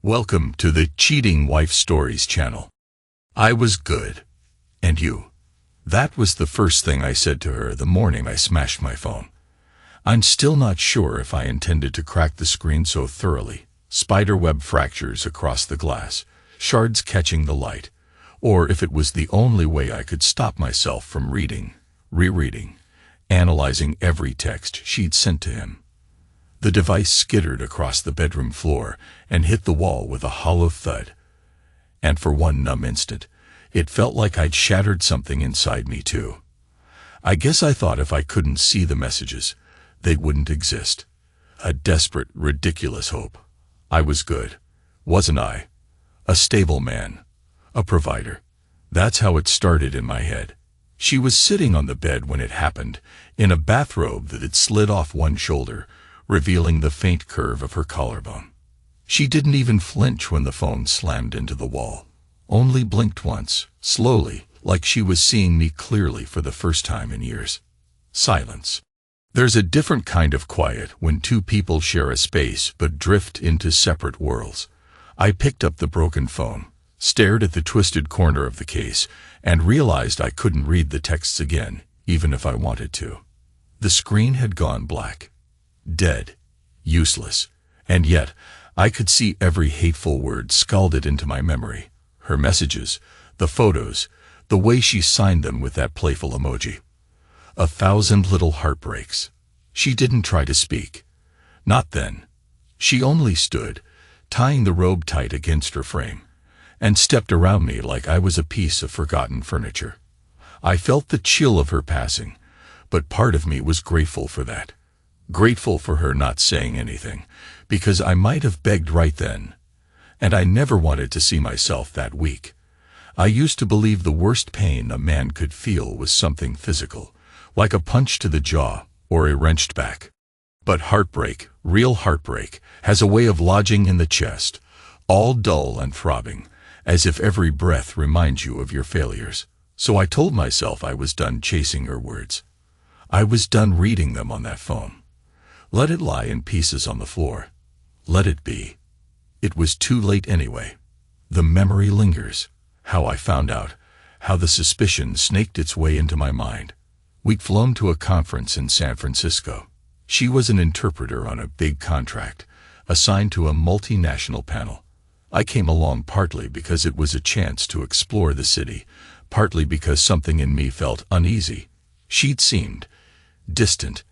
Welcome to the Cheating Wife Stories channel. I was good. And you? That was the first thing I said to her the morning I smashed my phone. I'm still not sure if I intended to crack the screen so thoroughly, spiderweb fractures across the glass, shards catching the light, or if it was the only way I could stop myself from reading, rereading, analyzing every text she'd sent to him. The device skittered across the bedroom floor and hit the wall with a hollow thud. And for one numb instant, it felt like I'd shattered something inside me too. I guess I thought if I couldn't see the messages, they wouldn't exist. A desperate, ridiculous hope. I was good, wasn't I? A stable man. A provider. That's how it started in my head. She was sitting on the bed when it happened, in a bathrobe that had slid off one shoulder, revealing the faint curve of her collarbone. She didn't even flinch when the phone slammed into the wall, only blinked once, slowly, like she was seeing me clearly for the first time in years. Silence. There's a different kind of quiet when two people share a space but drift into separate worlds. I picked up the broken phone, stared at the twisted corner of the case, and realized I couldn't read the texts again, even if I wanted to. The screen had gone black. Dead, useless, and yet I could see every hateful word scalded into my memory. Her messages, the photos, the way she signed them with that playful emoji. 1,000 little heartbreaks. She didn't try to speak. Not then. She only stood, tying the robe tight against her frame, and stepped around me like I was a piece of forgotten furniture. I felt the chill of her passing, but part of me was grateful for that. Grateful for her not saying anything, because I might have begged right then. And I never wanted to see myself that weak. I used to believe the worst pain a man could feel was something physical, like a punch to the jaw or a wrenched back. But heartbreak, real heartbreak, has a way of lodging in the chest, all dull and throbbing, as if every breath reminds you of your failures. So I told myself I was done chasing her words. I was done reading them on that phone. Let it lie in pieces on the floor. Let it be. It was too late anyway. The memory lingers. How I found out. How the suspicion snaked its way into my mind. We'd flown to a conference in San Francisco. She was an interpreter on a big contract, assigned to a multinational panel. I came along partly because it was a chance to explore the city, partly because something in me felt uneasy. She'd seemed distant,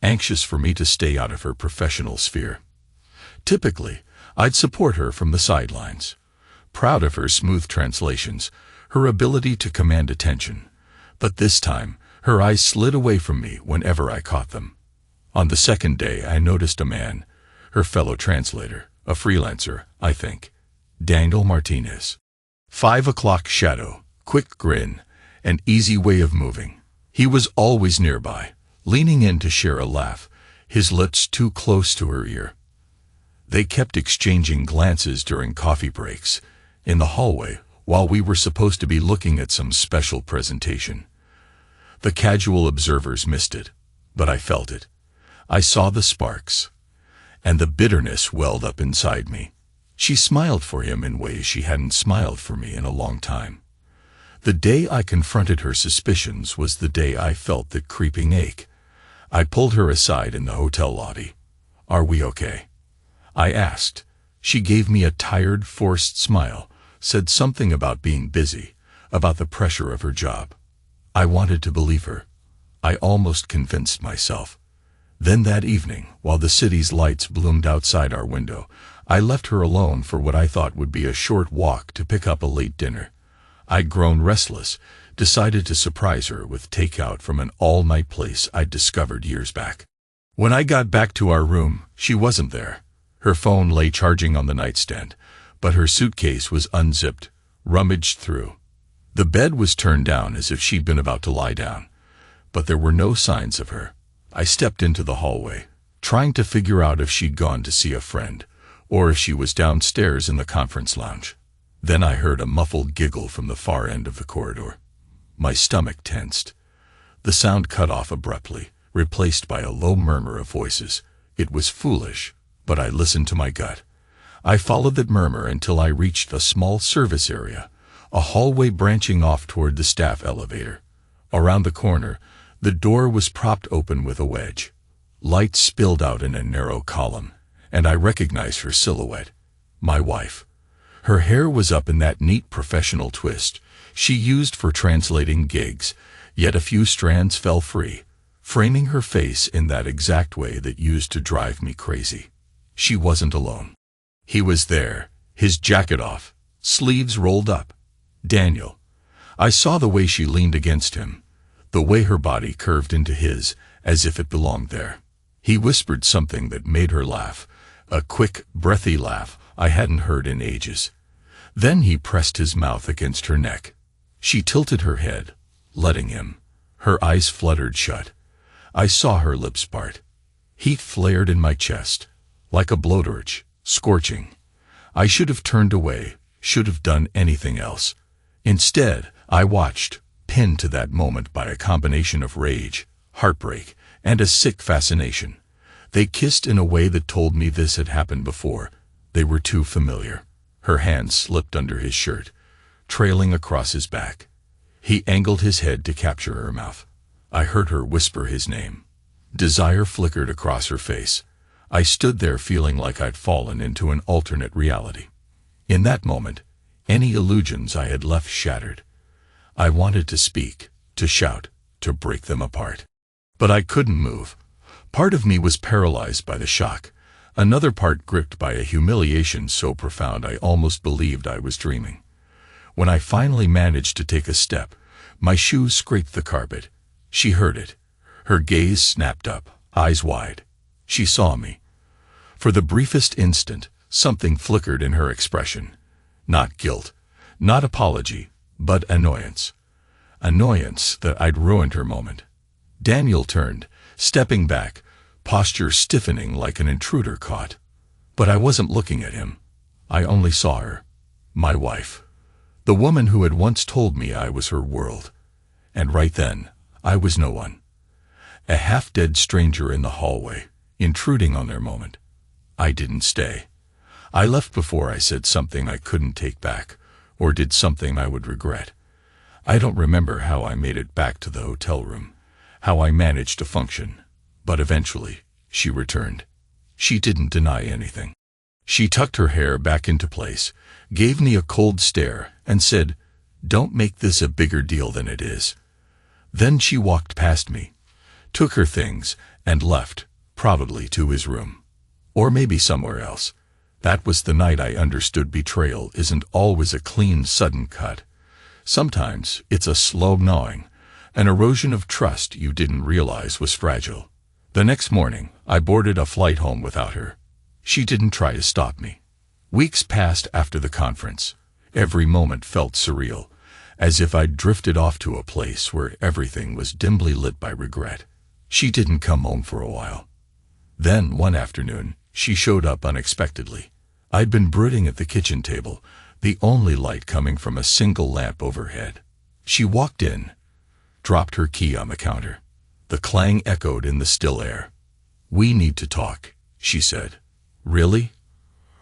anxious for me to stay out of her professional sphere. Typically, I'd support her from the sidelines, proud of her smooth translations, her ability to command attention. But this time, her eyes slid away from me whenever I caught them. On the second day, I noticed a man, her fellow translator, a freelancer, I think, Daniel Martinez. 5 o'clock shadow, quick grin, an easy way of moving. He was always nearby, leaning in to share a laugh, his lips too close to her ear. They kept exchanging glances during coffee breaks, in the hallway, while we were supposed to be looking at some special presentation. The casual observers missed it, but I felt it. I saw the sparks, and the bitterness welled up inside me. She smiled for him in ways she hadn't smiled for me in a long time. The day I confronted her suspicions was the day I felt that creeping ache. I pulled her aside in the hotel lobby. "Are we okay?" I asked. She gave me a tired, forced smile, said something about being busy, about the pressure of her job. I wanted to believe her. I almost convinced myself. Then that evening, while the city's lights bloomed outside our window, I left her alone for what I thought would be a short walk to pick up a late dinner. I'd grown restless, decided to surprise her with takeout from an all-night place I'd discovered years back. When I got back to our room, she wasn't there. Her phone lay charging on the nightstand, but her suitcase was unzipped, rummaged through. The bed was turned down as if she'd been about to lie down, but there were no signs of her. I stepped into the hallway, trying to figure out if she'd gone to see a friend, or if she was downstairs in the conference lounge. Then I heard a muffled giggle from the far end of the corridor. My stomach tensed. The sound cut off abruptly, replaced by a low murmur of voices. It was foolish, but I listened to my gut. I followed that murmur until I reached a small service area, a hallway branching off toward the staff elevator. Around the corner, the door was propped open with a wedge. Light spilled out in a narrow column, and I recognized her silhouette. My wife. Her hair was up in that neat professional twist she used for translating gigs, yet a few strands fell free, framing her face in that exact way that used to drive me crazy. She wasn't alone. He was there, his jacket off, sleeves rolled up. Daniel. I saw the way she leaned against him, the way her body curved into his, as if it belonged there. He whispered something that made her laugh, a quick, breathy laugh I hadn't heard in ages. Then he pressed his mouth against her neck. She tilted her head, letting him. Her eyes fluttered shut. I saw her lips part. Heat flared in my chest, like a blowtorch, scorching. I should have turned away, should have done anything else. Instead, I watched, pinned to that moment by a combination of rage, heartbreak, and a sick fascination. They kissed in a way that told me this had happened before. They were too familiar. Her hand slipped under his shirt, trailing across his back. He angled his head to capture her mouth. I heard her whisper his name. Desire flickered across her face. I stood there feeling like I'd fallen into an alternate reality. In that moment, any illusions I had left shattered. I wanted to speak, to shout, to break them apart. But I couldn't move. Part of me was paralyzed by the shock, another part gripped by a humiliation so profound I almost believed I was dreaming. When I finally managed to take a step, my shoes scraped the carpet. She heard it. Her gaze snapped up, eyes wide. She saw me. For the briefest instant, something flickered in her expression. Not guilt, not apology, but annoyance. Annoyance that I'd ruined her moment. Daniel turned, stepping back, posture stiffening like an intruder caught. But I wasn't looking at him. I only saw her. My wife. The woman who had once told me I was her world. And right then, I was no one. A half-dead stranger in the hallway, intruding on their moment. I didn't stay. I left before I said something I couldn't take back, or did something I would regret. I don't remember how I made it back to the hotel room, how I managed to function. But eventually, she returned. She didn't deny anything. She tucked her hair back into place, gave me a cold stare, and said, "Don't make this a bigger deal than it is." Then she walked past me, took her things, and left, probably to his room. Or maybe somewhere else. That was the night I understood betrayal isn't always a clean, sudden cut. Sometimes it's a slow gnawing, an erosion of trust you didn't realize was fragile. The next morning, I boarded a flight home without her. She didn't try to stop me. Weeks passed after the conference. Every moment felt surreal, as if I'd drifted off to a place where everything was dimly lit by regret. She didn't come home for a while. Then, one afternoon, she showed up unexpectedly. I'd been brooding at the kitchen table, the only light coming from a single lamp overhead. She walked in, dropped her key on the counter. The clang echoed in the still air. "We need to talk," she said. "Really?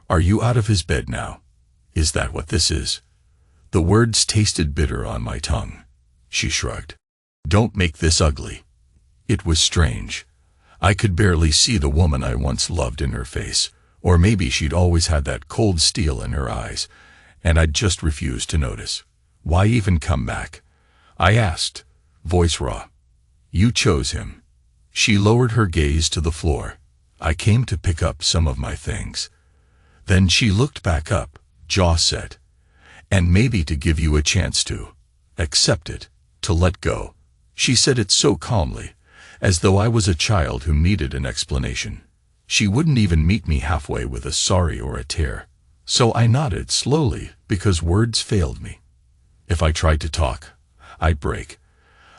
Are you out of his bed now? Is that what this is?" The words tasted bitter on my tongue. She shrugged. "Don't make this ugly." It was strange. I could barely see the woman I once loved in her face, or maybe she'd always had that cold steel in her eyes, and I'd just refused to notice. "Why even come back?" I asked, voice raw. "You chose him." She lowered her gaze to the floor. "I came to pick up some of my things." Then she looked back up, jaw set. "And maybe to give you a chance to accept it, to let go." She said it so calmly, as though I was a child who needed an explanation. She wouldn't even meet me halfway with a sorry or a tear. So I nodded slowly because words failed me. If I tried to talk, I'd break.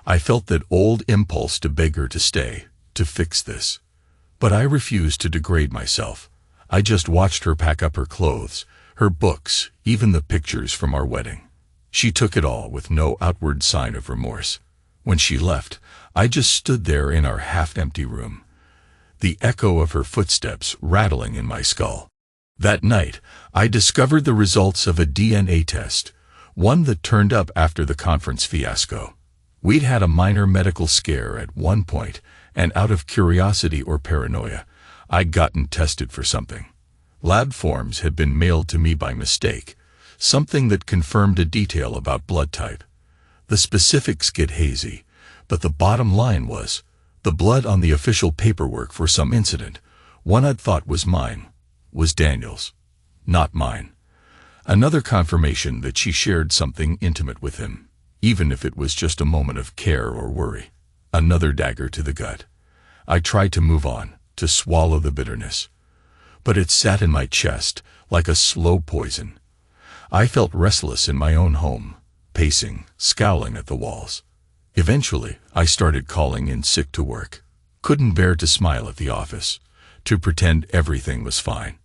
I felt that old impulse to beg her to stay, to fix this. But I refused to degrade myself. I just watched her pack up her clothes, her books, even the pictures from our wedding. She took it all with no outward sign of remorse. When she left, I just stood there in our half-empty room, the echo of her footsteps rattling in my skull. That night, I discovered the results of a DNA test, one that turned up after the conference fiasco. We'd had a minor medical scare at one point, and out of curiosity or paranoia, I'd gotten tested for something. Lab forms had been mailed to me by mistake, something that confirmed a detail about blood type. The specifics get hazy, but the bottom line was, the blood on the official paperwork for some incident, one I'd thought was mine, was Daniel's, not mine. Another confirmation that she shared something intimate with him, even if it was just a moment of care or worry. Another dagger to the gut. I tried to move on, to swallow the bitterness. But it sat in my chest like a slow poison. I felt restless in my own home, pacing, scowling at the walls. Eventually, I started calling in sick to work. Couldn't bear to smile at the office, to pretend everything was fine.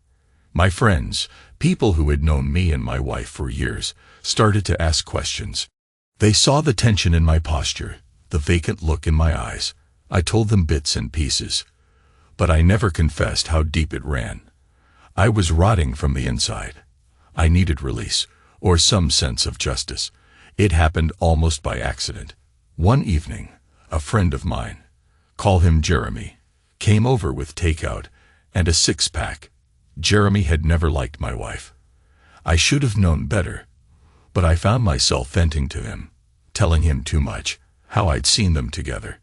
My friends, people who had known me and my wife for years, started to ask questions. They saw the tension in my posture, the vacant look in my eyes. I told them bits and pieces, but I never confessed how deep it ran. I was rotting from the inside. I needed release, or some sense of justice. It happened almost by accident. One evening, a friend of mine, call him Jeremy, came over with takeout and a six-pack. Jeremy had never liked my wife. I should have known better, but I found myself venting to him, telling him too much, how I'd seen them together,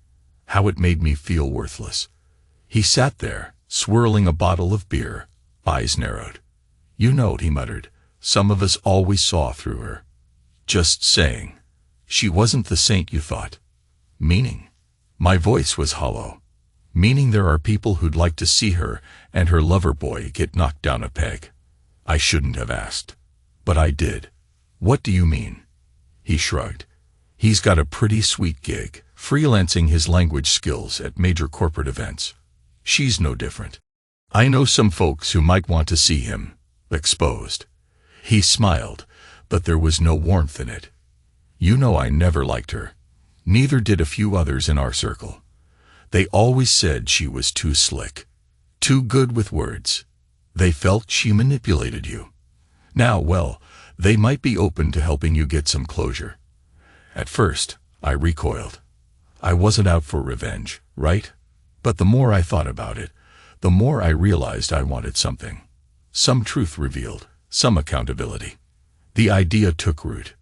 how it made me feel worthless. He sat there, swirling a bottle of beer, eyes narrowed. "You know," he muttered, "some of us always saw through her." Just saying. She wasn't the saint you thought. Meaning? My voice was hollow. Meaning there are people who'd like to see her and her lover boy get knocked down a peg. I shouldn't have asked. But I did. "What do you mean?" He shrugged. "He's got a pretty sweet gig, freelancing his language skills at major corporate events. She's no different. I know some folks who might want to see him exposed." He smiled, but there was no warmth in it. "You know I never liked her. Neither did a few others in our circle. They always said she was too slick, too good with words. They felt she manipulated you. Now, well, they might be open to helping you get some closure." At first, I recoiled. I wasn't out for revenge, right? But the more I thought about it, the more I realized I wanted something. Some truth revealed, some accountability. The idea took root.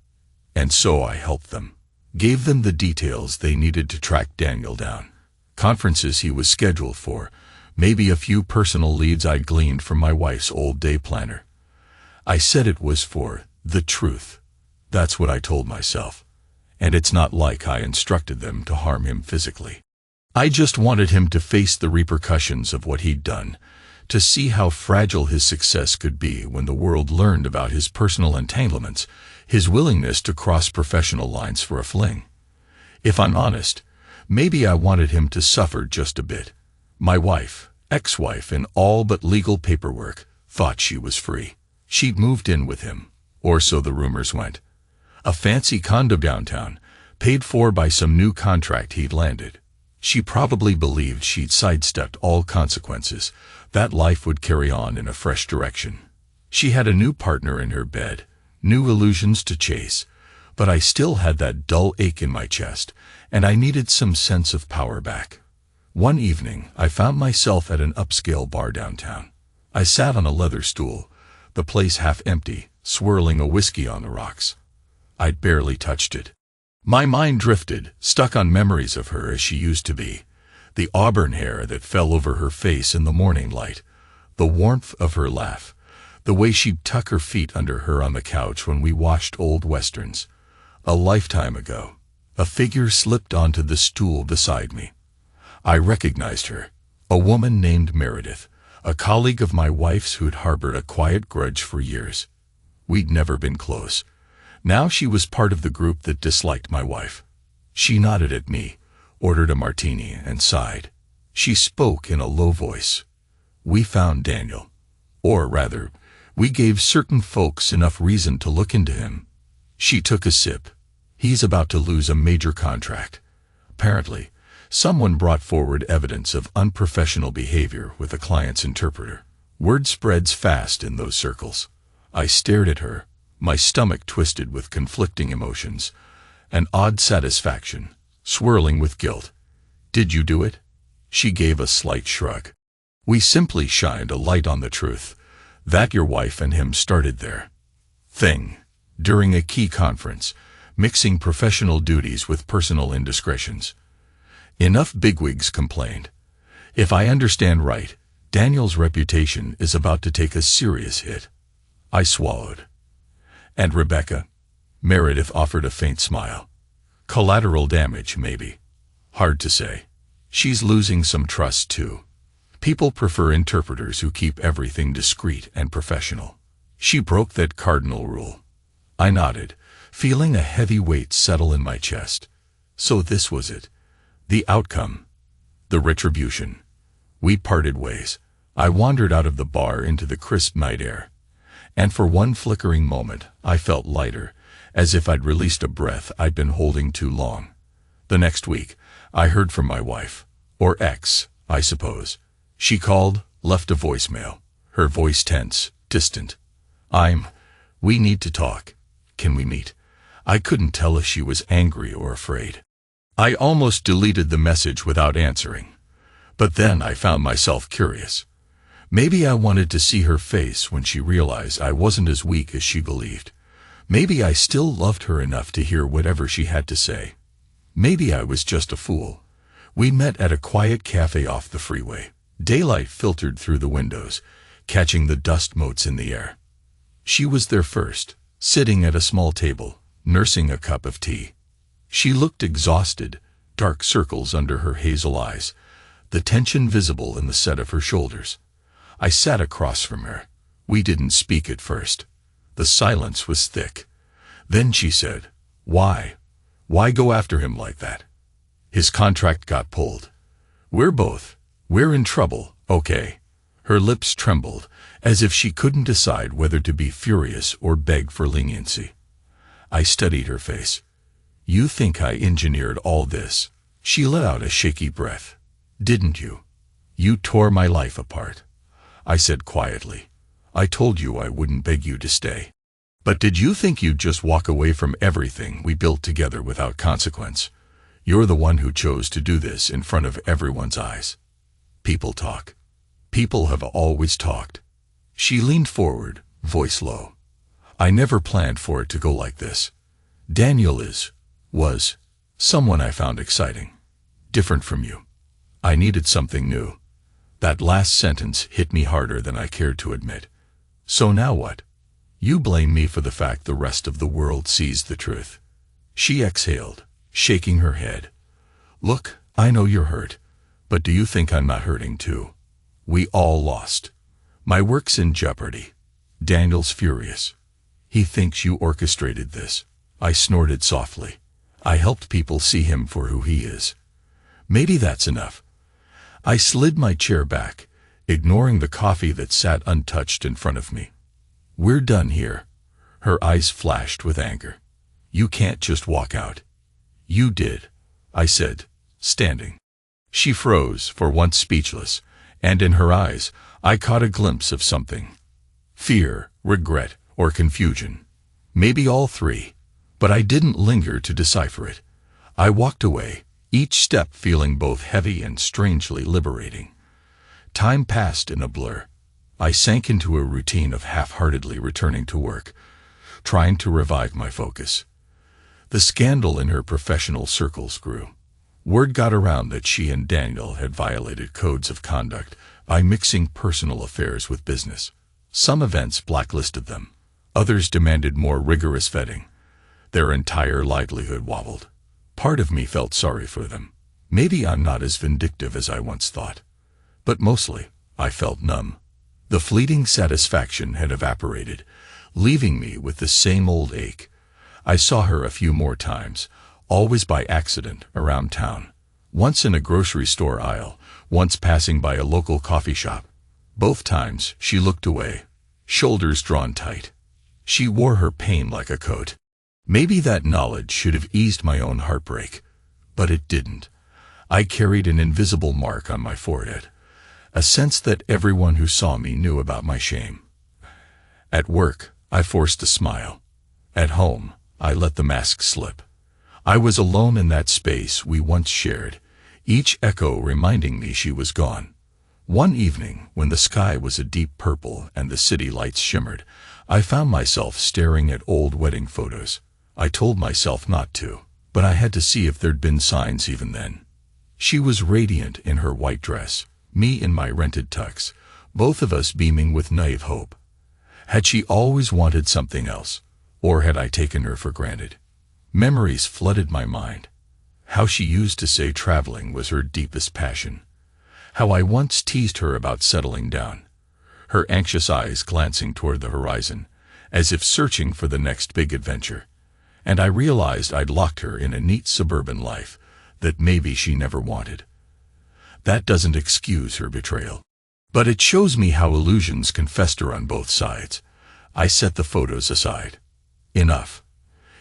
And so I helped them. Gave them the details they needed to track Daniel down. Conferences he was scheduled for, maybe a few personal leads I'd gleaned from my wife's old day planner. I said it was for the truth. That's what I told myself. And it's not like I instructed them to harm him physically. I just wanted him to face the repercussions of what he'd done, to see how fragile his success could be when the world learned about his personal entanglements, his willingness to cross professional lines for a fling. If I'm honest, maybe I wanted him to suffer just a bit. My wife, ex-wife in all but legal paperwork, thought she was free. She'd moved in with him, or so the rumors went. A fancy condo downtown, paid for by some new contract he'd landed. She probably believed she'd sidestepped all consequences, that life would carry on in a fresh direction. She had a new partner in her bed, new illusions to chase, but I still had that dull ache in my chest, and I needed some sense of power back. One evening, I found myself at an upscale bar downtown. I sat on a leather stool, the place half empty, swirling a whiskey on the rocks. I'd barely touched it. My mind drifted, stuck on memories of her as she used to be. The auburn hair that fell over her face in the morning light, the warmth of her laugh, the way she'd tuck her feet under her on the couch when we watched old westerns. A lifetime ago, a figure slipped onto the stool beside me. I recognized her, a woman named Meredith, a colleague of my wife's who'd harbored a quiet grudge for years. We'd never been close. Now she was part of the group that disliked my wife. She nodded at me, ordered a martini, and sighed. She spoke in a low voice. "We found Daniel. Or rather, we gave certain folks enough reason to look into him." She took a sip. "He's about to lose a major contract. Apparently, someone brought forward evidence of unprofessional behavior with a client's interpreter. Word spreads fast in those circles. I stared at her, my stomach twisted with conflicting emotions, an odd satisfaction, swirling with guilt. Did you do it? She gave a slight shrug. We simply shined a light on the truth, that your wife and him started their thing during a key conference, mixing professional duties with personal indiscretions. Enough bigwigs complained. If I understand right, Daniel's reputation is about to take a serious hit. I swallowed. And Rebecca? Meredith offered a faint smile. Collateral damage, maybe. Hard to say. She's losing some trust, too. People prefer interpreters who keep everything discreet and professional. She broke that cardinal rule. I nodded, feeling a heavy weight settle in my chest. So this was it. The outcome. The retribution. We parted ways. I wandered out of the bar into the crisp night air. And for one flickering moment, I felt lighter, as if I'd released a breath I'd been holding too long. The next week, I heard from my wife. Or ex, I suppose. She called, left a voicemail. Her voice tense, distant. We need to talk. Can we meet? I couldn't tell if she was angry or afraid. I almost deleted the message without answering. But then I found myself curious. Maybe I wanted to see her face when she realized I wasn't as weak as she believed. Maybe I still loved her enough to hear whatever she had to say. Maybe I was just a fool. We met at a quiet cafe off the freeway. Daylight filtered through the windows, catching the dust motes in the air. She was there first, sitting at a small table, nursing a cup of tea. She looked exhausted, dark circles under her hazel eyes, the tension visible in the set of her shoulders. I sat across from her. We didn't speak at first. The silence was thick. Then she said, "Why? Why go after him like that? His contract got pulled. We're in trouble, okay?" Her lips trembled, as if she couldn't decide whether to be furious or beg for leniency. I studied her face. "You think I engineered all this?" She let out a shaky breath. "Didn't you? You tore my life apart." I said quietly, "I told you I wouldn't beg you to stay. But did you think you'd just walk away from everything we built together without consequence? You're the one who chose to do this in front of everyone's eyes. People talk. People have always talked." She leaned forward, voice low. "I never planned for it to go like this. Daniel was someone I found exciting. Different from you. I needed something new." That last sentence hit me harder than I cared to admit. "So now what? You blame me for the fact the rest of the world sees the truth." She exhaled, shaking her head. "Look, I know you're hurt, but do you think I'm not hurting too? We all lost. My work's in jeopardy. Daniel's furious. He thinks you orchestrated this." I snorted softly. "I helped people see him for who he is. Maybe that's enough." I slid my chair back, ignoring the coffee that sat untouched in front of me. "We're done here." Her eyes flashed with anger. "You can't just walk out." "You did," I said, standing. She froze, for once speechless, and in her eyes I caught a glimpse of something. Fear, regret, or confusion. Maybe all three, but I didn't linger to decipher it. I walked away, each step feeling both heavy and strangely liberating. Time passed in a blur. I sank into a routine of half-heartedly returning to work, trying to revive my focus. The scandal in her professional circles grew. Word got around that she and Daniel had violated codes of conduct by mixing personal affairs with business. Some events blacklisted them. Others demanded more rigorous vetting. Their entire livelihood wobbled. Part of me felt sorry for them. Maybe I'm not as vindictive as I once thought. But mostly, I felt numb. The fleeting satisfaction had evaporated, leaving me with the same old ache. I saw her a few more times, always by accident, around town. Once in a grocery store aisle, once passing by a local coffee shop. Both times, she looked away, shoulders drawn tight. She wore her pain like a coat. Maybe that knowledge should have eased my own heartbreak, but it didn't. I carried an invisible mark on my forehead, a sense that everyone who saw me knew about my shame. At work, I forced a smile. At home, I let the mask slip. I was alone in that space we once shared, each echo reminding me she was gone. One evening, when the sky was a deep purple and the city lights shimmered, I found myself staring at old wedding photos. I told myself not to, but I had to see if there'd been signs even then. She was radiant in her white dress, me in my rented tux, both of us beaming with naive hope. Had she always wanted something else, or had I taken her for granted? Memories flooded my mind. How she used to say traveling was her deepest passion. How I once teased her about settling down, her anxious eyes glancing toward the horizon, as if searching for the next big adventure. And I realized I'd locked her in a neat suburban life that maybe she never wanted. That doesn't excuse her betrayal, but it shows me how illusions can fester on both sides. I set the photos aside. Enough.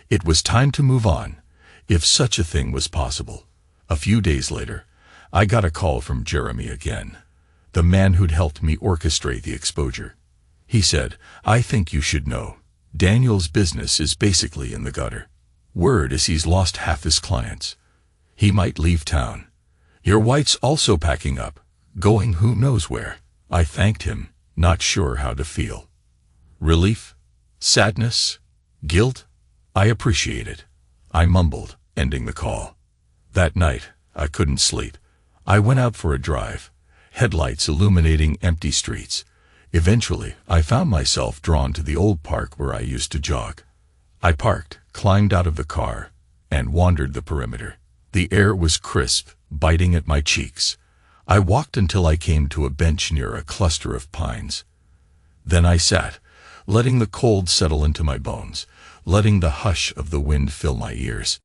It was time to move on, if such a thing was possible. A few days later, I got a call from Jeremy again, the man who'd helped me orchestrate the exposure. He said, "I think you should know. Daniel's business is basically in the gutter. Word is he's lost half his clients. He might leave town. Your wife's also packing up, going who knows where." I thanked him, not sure how to feel. Relief? Sadness? Guilt? I appreciate it, I mumbled, ending the call. That night, I couldn't sleep. I went out for a drive, headlights illuminating empty streets. Eventually, I found myself drawn to the old park where I used to jog. I parked, climbed out of the car, and wandered the perimeter. The air was crisp, biting at my cheeks. I walked until I came to a bench near a cluster of pines. Then I sat, letting the cold settle into my bones, letting the hush of the wind fill my ears.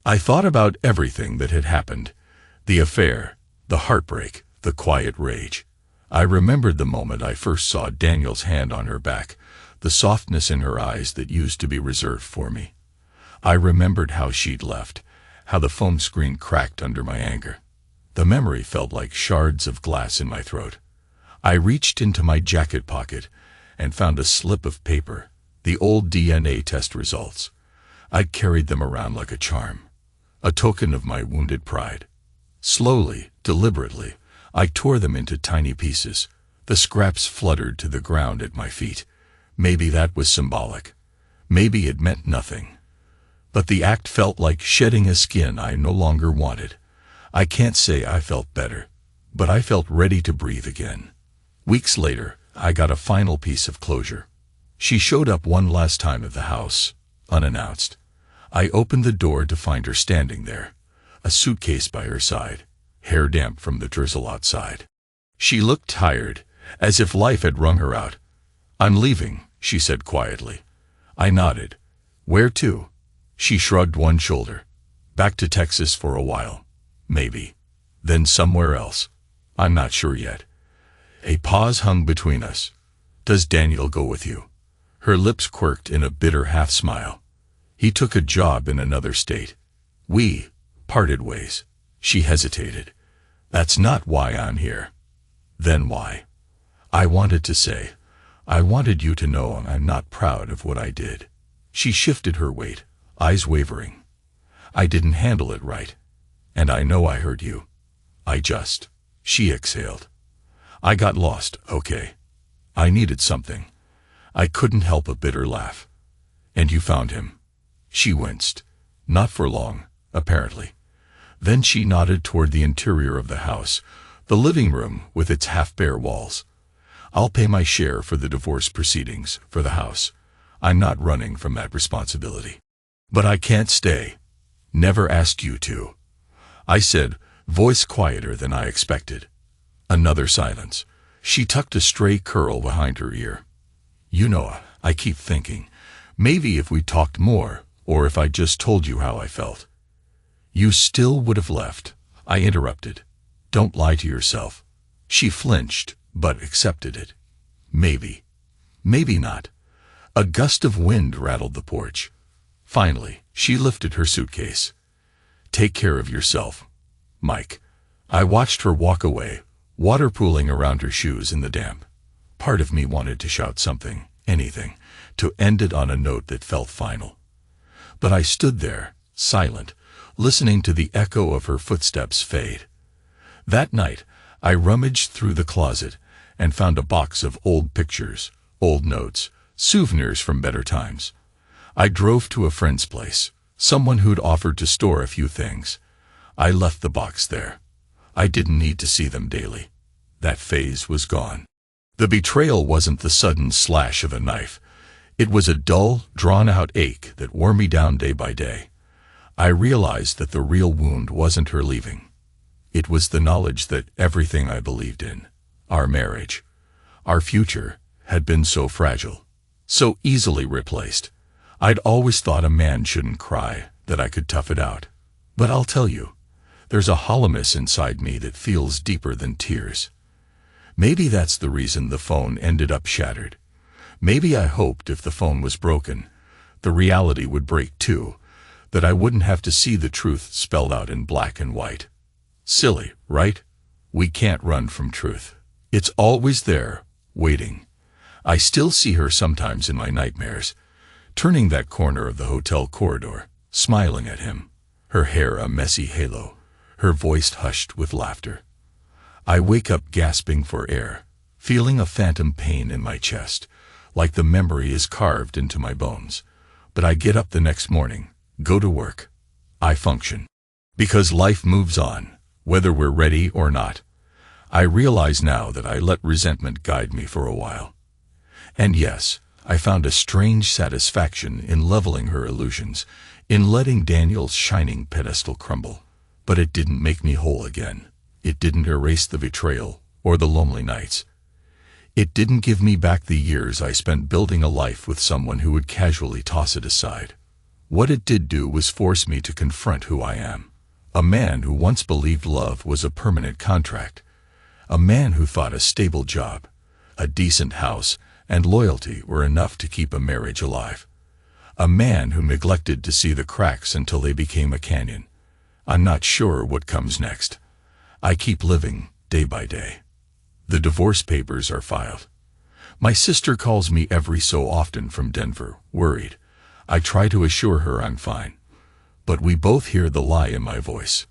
I thought about everything that had happened, the affair, the heartbreak, the quiet rage. I remembered the moment I first saw Daniel's hand on her back, the softness in her eyes that used to be reserved for me. I remembered how she'd left, how the phone screen cracked under my anger. The memory felt like shards of glass in my throat. I reached into my jacket pocket and found a slip of paper, the old DNA test results. I'd carried them around like a charm, a token of my wounded pride. Slowly, deliberately, I tore them into tiny pieces. The scraps fluttered to the ground at my feet. Maybe that was symbolic. Maybe it meant nothing. But the act felt like shedding a skin I no longer wanted. I can't say I felt better, but I felt ready to breathe again. Weeks later, I got a final piece of closure. She showed up one last time at the house, unannounced. I opened the door to find her standing there, a suitcase by her side, hair damp from the drizzle outside. She looked tired, as if life had wrung her out. "I'm leaving," she said quietly. I nodded. "Where to?" She shrugged one shoulder. "Back to Texas for a while. Maybe. Then somewhere else. I'm not sure yet." A pause hung between us. "Does Daniel go with you?" Her lips quirked in a bitter half-smile. "He took a job in another state. We parted ways." She hesitated. "That's not why I'm here." "Then why?" I wanted to say, "I wanted you to know I'm not proud of what I did." She shifted her weight, eyes wavering. "I didn't handle it right. And I know I hurt you. She exhaled. "I got lost, okay. I needed something." I couldn't help a bitter laugh. "And you found him?" She winced. "Not for long, apparently." Then she nodded toward the interior of the house, the living room with its half-bare walls. "I'll pay my share for the divorce proceedings, for the house. I'm not running from that responsibility. But I can't stay. Never asked you to," I said, voice quieter than I expected. Another silence. She tucked a stray curl behind her ear. "You know, I keep thinking, maybe if we talked more, or if I just told you how I felt." "You still would have left," I interrupted. "Don't lie to yourself." She flinched, but accepted it. "Maybe. Maybe not." A gust of wind rattled the porch. Finally, she lifted her suitcase. "Take care of yourself, Mike." I watched her walk away, water pooling around her shoes in the damp. Part of me wanted to shout something, anything, to end it on a note that felt final. But I stood there, silent, listening to the echo of her footsteps fade. That night, I rummaged through the closet and found a box of old pictures, old notes, souvenirs from better times. I drove to a friend's place, someone who'd offered to store a few things. I left the box there. I didn't need to see them daily. That phase was gone. The betrayal wasn't the sudden slash of a knife. It was a dull, drawn-out ache that wore me down day by day. I realized that the real wound wasn't her leaving. It was the knowledge that everything I believed in, our marriage, our future, had been so fragile, so easily replaced. I'd always thought a man shouldn't cry, that I could tough it out. But I'll tell you, there's a hollowness inside me that feels deeper than tears. Maybe that's the reason the phone ended up shattered. Maybe I hoped if the phone was broken, the reality would break too, that I wouldn't have to see the truth spelled out in black and white. Silly, right? We can't run from truth. It's always there, waiting. I still see her sometimes in my nightmares, turning that corner of the hotel corridor, smiling at him, her hair a messy halo, her voice hushed with laughter. I wake up gasping for air, feeling a phantom pain in my chest, like the memory is carved into my bones. But I get up the next morning, go to work. I function. Because life moves on, whether we're ready or not. I realize now that I let resentment guide me for a while. And yes, I found a strange satisfaction in leveling her illusions, in letting Daniel's shining pedestal crumble. But it didn't make me whole again. It didn't erase the betrayal or the lonely nights. It didn't give me back the years I spent building a life with someone who would casually toss it aside. What it did do was force me to confront who I am. A man who once believed love was a permanent contract. A man who thought a stable job, a decent house, and loyalty were enough to keep a marriage alive. A man who neglected to see the cracks until they became a canyon. I'm not sure what comes next. I keep living, day by day. The divorce papers are filed. My sister calls me every so often from Denver, worried. I try to assure her I'm fine. But we both hear the lie in my voice.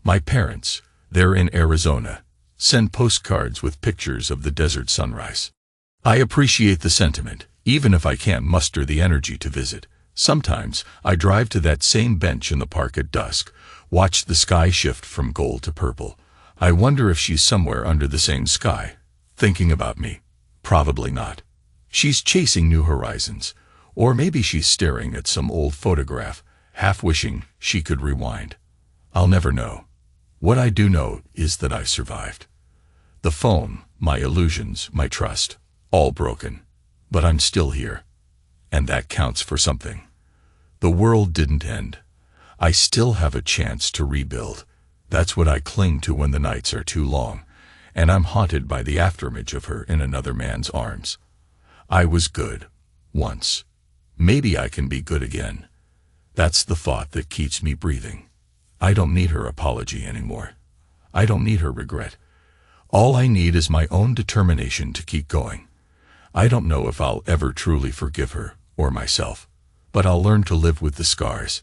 My parents, they're in Arizona, send postcards with pictures of the desert sunrise. I appreciate the sentiment, even if I can't muster the energy to visit. Sometimes I drive to that same bench in the park at dusk, watch the sky shift from gold to purple. I wonder if she's somewhere under the same sky, thinking about me. Probably not. She's chasing new horizons, or maybe she's staring at some old photograph, half wishing she could rewind. I'll never know. What I do know is that I've survived. The phone, my illusions, my trust, all broken. But I'm still here. And that counts for something. The world didn't end. I still have a chance to rebuild. That's what I cling to when the nights are too long, and I'm haunted by the afterimage of her in another man's arms. I was good, once. Maybe I can be good again. That's the thought that keeps me breathing. I don't need her apology anymore. I don't need her regret. All I need is my own determination to keep going. I don't know if I'll ever truly forgive her, or myself, but I'll learn to live with the scars.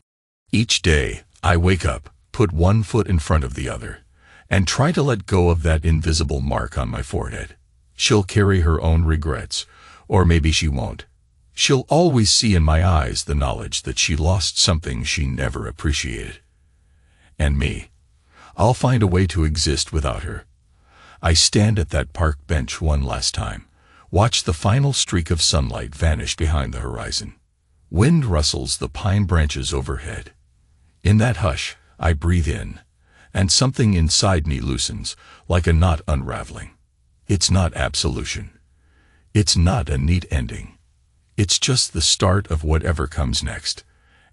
Each day, I wake up, put one foot in front of the other, and try to let go of that invisible mark on my forehead. She'll carry her own regrets, or maybe she won't. She'll always see in my eyes the knowledge that she lost something she never appreciated. And me, I'll find a way to exist without her. I stand at that park bench one last time, watch the final streak of sunlight vanish behind the horizon. Wind rustles the pine branches overhead. In that hush, I breathe in, and something inside me loosens, like a knot unraveling. It's not absolution. It's not a neat ending. It's just the start of whatever comes next.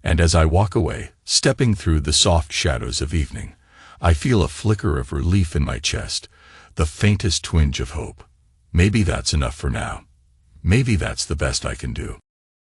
And as I walk away, stepping through the soft shadows of evening, I feel a flicker of relief in my chest, the faintest twinge of hope. Maybe that's enough for now. Maybe that's the best I can do.